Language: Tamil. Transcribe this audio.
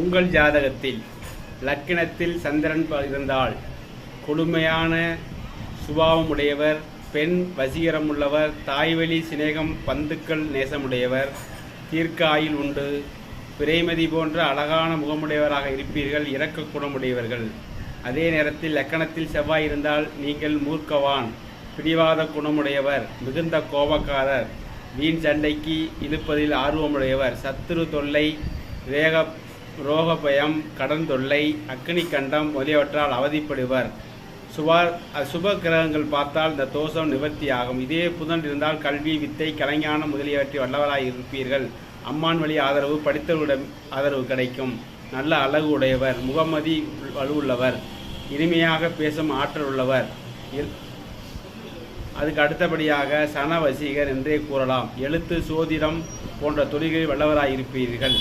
உங்கள் ஜாதகத்தில் லக்கினத்தில் சந்திரன் இருந்தால் கொடுமையான சுபாவமுடையவர், பெண் வசீகரமுள்ளவர், தாய்வழி சிநேகம் பந்துக்கள் நேசமுடையவர், தீர்க்க ஆயுள் உண்டு, பிரேமதி போன்ற அழகான முகமுடையவராக இருப்பீர்கள், இரக்க குணமுடையவர்கள். அதே நேரத்தில் லக்கணத்தில் செவ்வாய் இருந்தால் நீங்கள் மூர்க்கவான், பிடிவாத குணமுடையவர், மிகுந்த கோபக்காரர், வீண் சண்டைக்கு இழுப்பதில் ஆர்வமுடையவர், சத்துரு தொல்லை, ரோக பயம், கடன் தொல்லை, அக்னி கண்டம் முதலியவற்றால் அவதிப்படுவர். சுப கிரகங்கள் பார்த்தால் இந்த தோஷம் நிவர்த்தியாகும். இதே புதன் இருந்தால் கல்வி, வித்தை, கலைஞானம் முதலியவற்றை வல்லவராய் இருப்பீர்கள். அம்மான் வழி ஆதரவு, படித்தவர்களிடம் ஆதரவு கிடைக்கும். நல்ல அழகு உடையவர், முகமதி வலுவுள்ளவர், இனிமையாக பேசும் ஆற்றல் உள்ளவர். அதுக்கு அடுத்தபடியாக சன வசீகர் என்றே கூறலாம். எழுத்து, சோதிடம் போன்ற தொழில்களில் வல்லவராயிருப்பீர்கள்.